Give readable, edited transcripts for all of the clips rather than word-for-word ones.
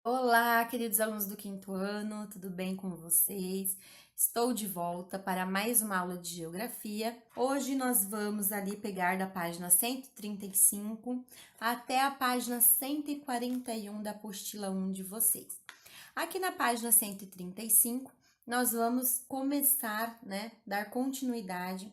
Olá, queridos alunos do quinto ano, tudo bem com vocês? Estou de volta para mais uma aula de geografia. Hoje nós vamos ali pegar da página 135 até a página 141 da apostila 1 de vocês. Aqui na página 135, nós vamos começar, dar continuidade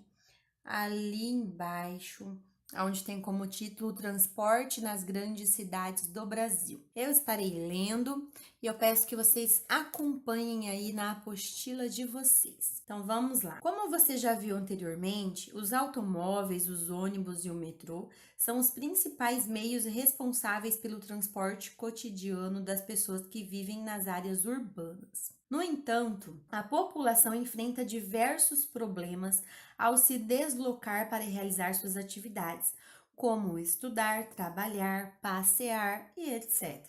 ali embaixo, onde tem como título Transporte nas grandes cidades do Brasil. Eu estarei lendo e eu peço que vocês acompanhem aí na apostila de vocês. Então vamos lá. Como você já viu anteriormente, os automóveis, os ônibus e o metrô são os principais meios responsáveis pelo transporte cotidiano das pessoas que vivem nas áreas urbanas. No entanto, a população enfrenta diversos problemas ao se deslocar para realizar suas atividades, como estudar, trabalhar, passear e etc.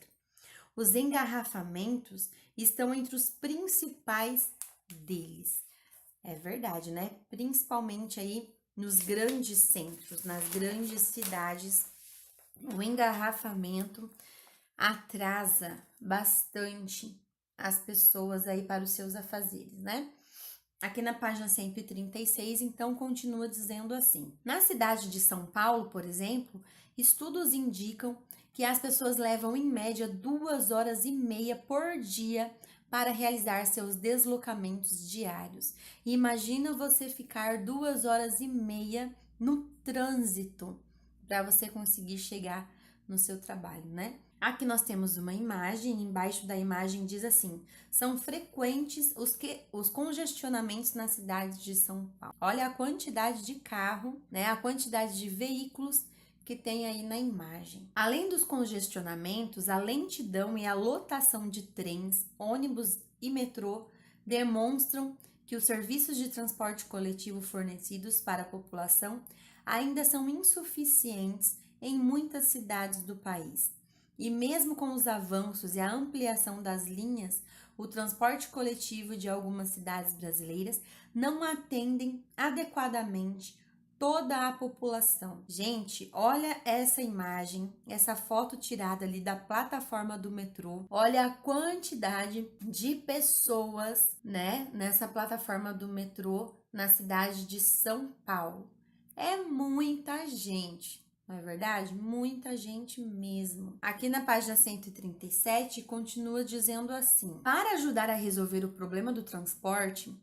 Os engarrafamentos estão entre os principais deles. É verdade, né? Principalmente aí nos grandes centros, nas grandes cidades, o engarrafamento atrasa bastante as pessoas aí para os seus afazeres, né? Aqui na página 136, então, continua dizendo assim: na cidade de São Paulo, por exemplo, estudos indicam que as pessoas levam em média 2 horas e meia por dia para realizar seus deslocamentos diários. Imagina você ficar 2 horas e meia no trânsito para você conseguir chegar no seu trabalho, né? Aqui nós temos uma imagem, embaixo da imagem diz assim: são frequentes os congestionamentos na cidade de São Paulo. Olha a quantidade de carro, né? A quantidade de veículos que tem aí na imagem. Além dos congestionamentos, a lentidão e a lotação de trens, ônibus e metrô demonstram que os serviços de transporte coletivo fornecidos para a população ainda são insuficientes em muitas cidades do país. E mesmo com os avanços e a ampliação das linhas, o transporte coletivo de algumas cidades brasileiras não atendem adequadamente toda a população. Gente, olha essa imagem, essa foto tirada ali da plataforma do metrô. Olha a quantidade de pessoas, né, nessa plataforma do metrô na cidade de São Paulo. É muita gente. Não é verdade? Muita gente mesmo. Aqui na página 137 continua dizendo assim: para ajudar a resolver o problema do transporte,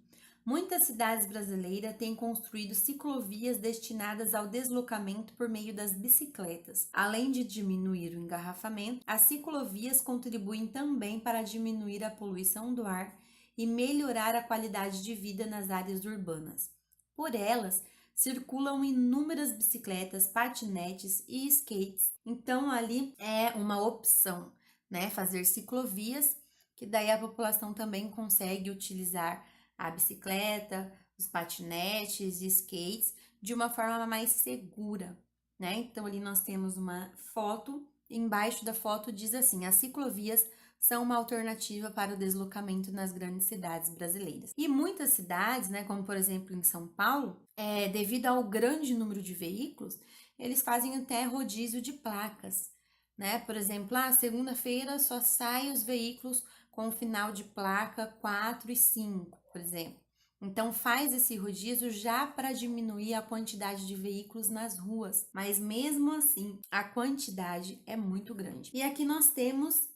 muitas cidades brasileiras têm construído ciclovias destinadas ao deslocamento por meio das bicicletas. Além de diminuir o engarrafamento, as ciclovias contribuem também para diminuir a poluição do ar e melhorar a qualidade de vida nas áreas urbanas. Por elas, circulam inúmeras bicicletas, patinetes e skates. Então ali é uma opção, né? Fazer ciclovias, que daí a população também consegue utilizar a bicicleta, os patinetes e skates de uma forma mais segura, né? Então ali nós temos uma foto, embaixo da foto diz assim: as ciclovias são uma alternativa para o deslocamento nas grandes cidades brasileiras. E muitas cidades, né, como por exemplo em São Paulo, devido ao grande número de veículos, eles fazem até rodízio de placas, né? Por exemplo, segunda-feira só saem os veículos com o final de placa 4 e 5, por exemplo. Então faz esse rodízio já para diminuir a quantidade de veículos nas ruas, mas mesmo assim a quantidade é muito grande. E aqui nós temos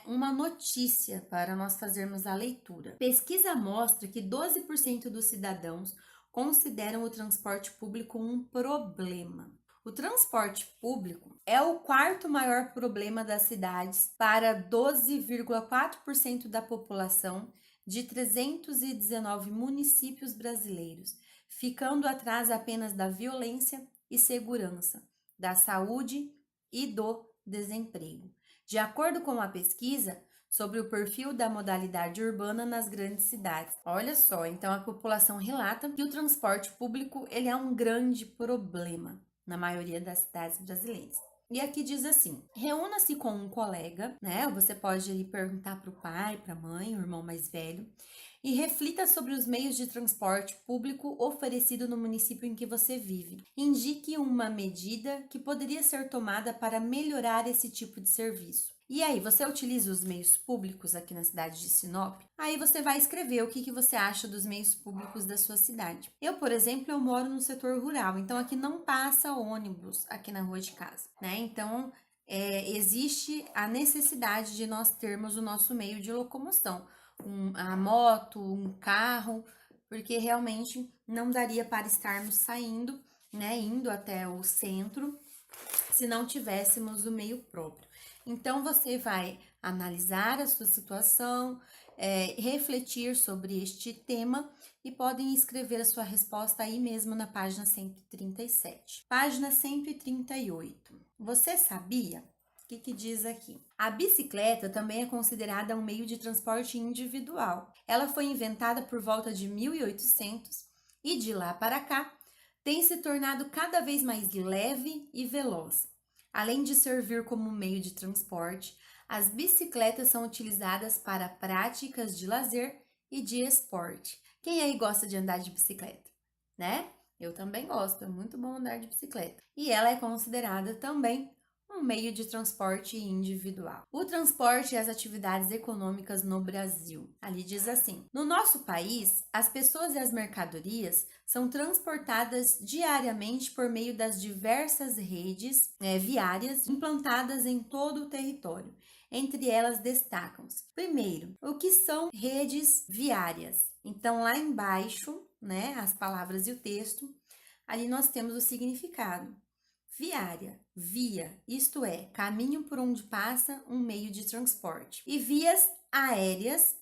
uma notícia para nós fazermos a leitura. Pesquisa mostra que 12% dos cidadãos consideram o transporte público um problema. O transporte público é o quarto maior problema das cidades para 12,4% da população de 319 municípios brasileiros, ficando atrás apenas da violência e segurança, da saúde e do desemprego. De acordo com a pesquisa sobre o perfil da modalidade urbana nas grandes cidades. Olha só, então a população relata que o transporte público ele é um grande problema na maioria das cidades brasileiras. E aqui diz assim: reúna-se com um colega, né? Você pode ir perguntar para o pai, para a mãe, o irmão mais velho, e reflita sobre os meios de transporte público oferecido no município em que você vive. Indique uma medida que poderia ser tomada para melhorar esse tipo de serviço. E aí, você utiliza os meios públicos aqui na cidade de Sinop? Aí você vai escrever o que você acha dos meios públicos da sua cidade. Eu, por exemplo, eu moro no setor rural, então aqui não passa ônibus aqui na rua de casa, né? Então, existe a necessidade de nós termos o nosso meio de locomoção, a moto, um carro, porque realmente não daria para estarmos saindo, né, indo até o centro, se não tivéssemos o meio próprio. Então, você vai analisar a sua situação, refletir sobre este tema e podem escrever a sua resposta aí mesmo na página 137. Página 138. Você sabia? O que diz aqui? A bicicleta também é considerada um meio de transporte individual. Ela foi inventada por volta de 1800 e de lá para cá tem se tornado cada vez mais leve e veloz. Além de servir como meio de transporte, as bicicletas são utilizadas para práticas de lazer e de esporte. Quem aí gosta de andar de bicicleta, né? Eu também gosto, é muito bom andar de bicicleta. E ela é considerada também um meio de transporte individual. O transporte e as atividades econômicas no Brasil. Ali diz assim: no nosso país, as pessoas e as mercadorias são transportadas diariamente por meio das diversas redes viárias implantadas em todo o território. Entre elas destacam-se, primeiro, o que são redes viárias. Então, lá embaixo, né, as palavras e o texto, ali nós temos o significado. Viária, via, isto é, caminho por onde passa um meio de transporte. E vias aéreas,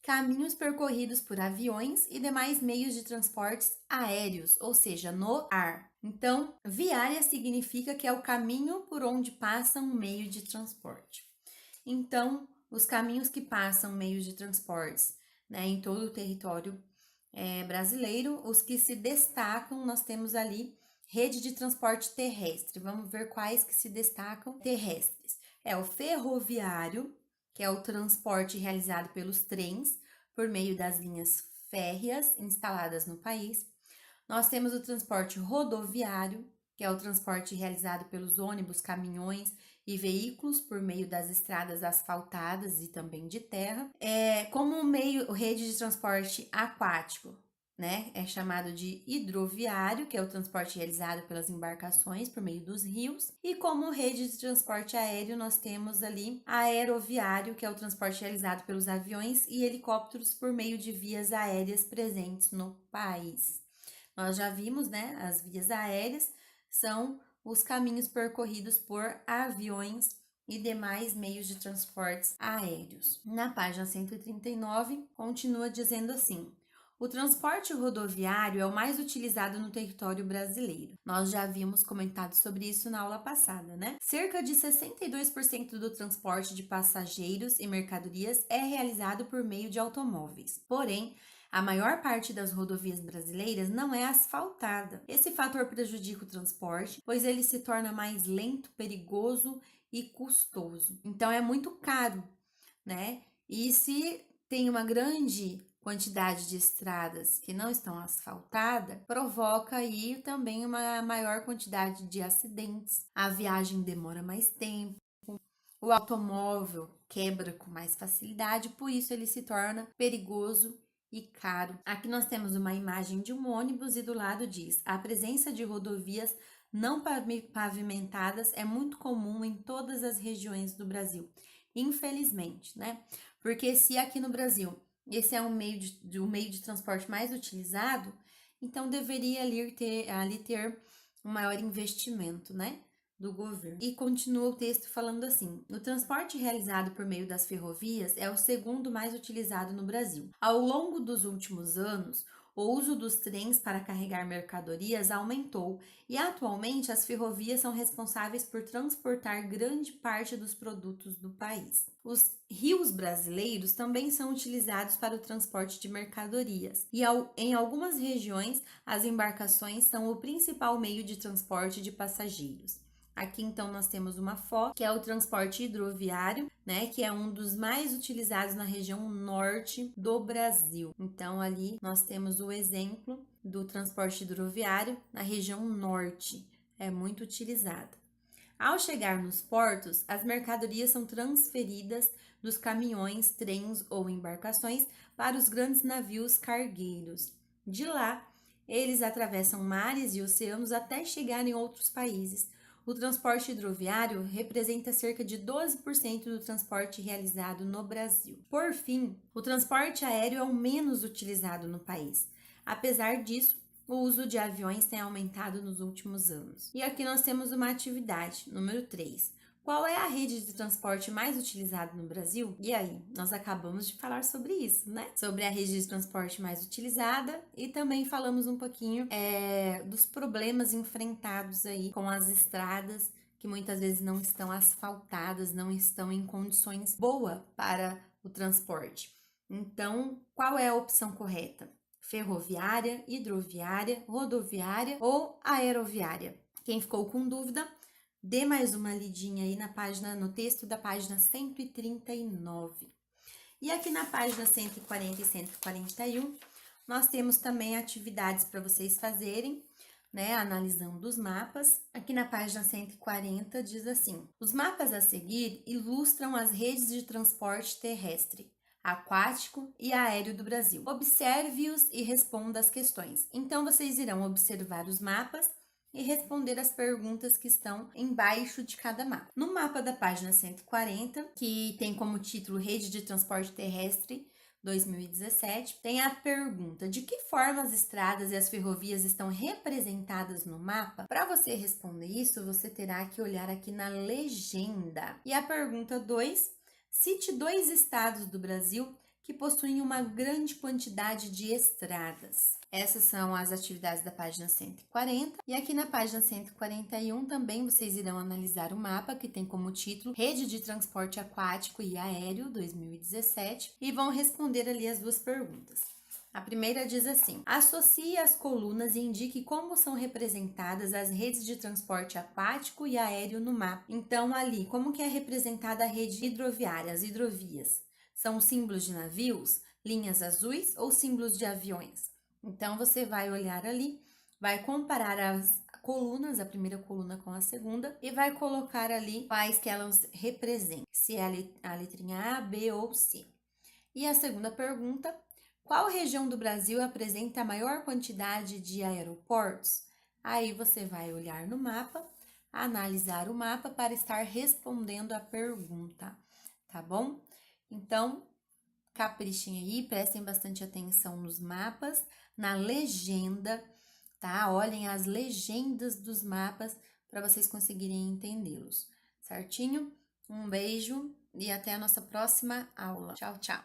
caminhos percorridos por aviões e demais meios de transportes aéreos, ou seja, no ar. Então, viária significa que é o caminho por onde passa um meio de transporte. Então, os caminhos que passam meios de transportes, né, em todo o território brasileiro, os que se destacam, nós temos ali rede de transporte terrestre. Vamos ver quais que se destacam terrestres. É o ferroviário, que é o transporte realizado pelos trens por meio das linhas férreas instaladas no país. Nós temos o transporte rodoviário, que é o transporte realizado pelos ônibus, caminhões e veículos por meio das estradas asfaltadas e também de terra. Como rede de transporte aquático, né? É chamado de hidroviário, que é o transporte realizado pelas embarcações por meio dos rios. E como rede de transporte aéreo, nós temos ali aeroviário, que é o transporte realizado pelos aviões e helicópteros por meio de vias aéreas presentes no país. Nós já vimos, né? As vias aéreas são os caminhos percorridos por aviões e demais meios de transportes aéreos. Na página 139, continua dizendo assim: o transporte rodoviário é o mais utilizado no território brasileiro. Nós já havíamos comentado sobre isso na aula passada, né? Cerca de 62% do transporte de passageiros e mercadorias é realizado por meio de automóveis. Porém, a maior parte das rodovias brasileiras não é asfaltada. Esse fator prejudica o transporte, pois ele se torna mais lento, perigoso e custoso. Então é muito caro, né? E se tem uma grande quantidade de estradas que não estão asfaltadas, provoca aí também uma maior quantidade de acidentes. A viagem demora mais tempo, o automóvel quebra com mais facilidade, por isso ele se torna perigoso e caro. Aqui nós temos uma imagem de um ônibus e do lado diz: a presença de rodovias não pavimentadas é muito comum em todas as regiões do Brasil, infelizmente, né? Porque se aqui no Brasil esse é o meio de transporte mais utilizado, então deveria ali ter um maior investimento, né, do governo. E continua o texto falando assim: o transporte realizado por meio das ferrovias é o segundo mais utilizado no Brasil. Ao longo dos últimos anos, o uso dos trens para carregar mercadorias aumentou e atualmente as ferrovias são responsáveis por transportar grande parte dos produtos do país. Os rios brasileiros também são utilizados para o transporte de mercadorias e em algumas regiões as embarcações são o principal meio de transporte de passageiros. Aqui então nós temos uma foto, que é o transporte hidroviário, né, que é um dos mais utilizados na região norte do Brasil. Então ali nós temos o exemplo do transporte hidroviário na região norte, é muito utilizada. Ao chegar nos portos, as mercadorias são transferidas dos caminhões, trens ou embarcações para os grandes navios cargueiros. De lá, eles atravessam mares e oceanos até chegar em outros países. O transporte hidroviário representa cerca de 12% do transporte realizado no Brasil. Por fim, o transporte aéreo é o menos utilizado no país. Apesar disso, o uso de aviões tem aumentado nos últimos anos. E aqui nós temos uma atividade, número 3. Qual é a rede de transporte mais utilizada no Brasil? E aí, nós acabamos de falar sobre isso, né? Sobre a rede de transporte mais utilizada e também falamos um pouquinho dos problemas enfrentados aí com as estradas que muitas vezes não estão asfaltadas, não estão em condições boas para o transporte. Então, qual é a opção correta? Ferroviária, hidroviária, rodoviária ou aeroviária? Quem ficou com dúvida, dê mais uma lidinha aí no texto da página 139. E aqui na página 140 e 141, nós temos também atividades para vocês fazerem, né, analisando os mapas. Aqui na página 140 diz assim: os mapas a seguir ilustram as redes de transporte terrestre, aquático e aéreo do Brasil. Observe-os e responda as questões. Então, vocês irão observar os mapas e responder as perguntas que estão embaixo de cada mapa. No mapa da página 140, que tem como título Rede de Transporte Terrestre 2017, tem a pergunta: de que forma as estradas e as ferrovias estão representadas no mapa? Para você responder isso, você terá que olhar aqui na legenda. E a pergunta 2: cite 2 estados do Brasil que possuem uma grande quantidade de estradas. Essas são as atividades da página 140. E aqui na página 141 também vocês irão analisar o mapa que tem como título Rede de Transporte Aquático e Aéreo 2017 e vão responder ali as 2 perguntas. A primeira diz assim: associe as colunas e indique como são representadas as redes de transporte aquático e aéreo no mapa. Então, ali, como que é representada a rede hidroviária, as hidrovias? São símbolos de navios, linhas azuis ou símbolos de aviões? Então, você vai olhar ali, vai comparar as colunas, a primeira coluna com a segunda, e vai colocar ali quais que elas representam, se é a letrinha A, B ou C. E a segunda pergunta: qual região do Brasil apresenta a maior quantidade de aeroportos? Aí você vai olhar no mapa, analisar o mapa para estar respondendo a pergunta, tá bom? Então, caprichem aí, prestem bastante atenção nos mapas, na legenda, tá? Olhem as legendas dos mapas para vocês conseguirem entendê-los, certinho? Um beijo e até a nossa próxima aula. Tchau, tchau!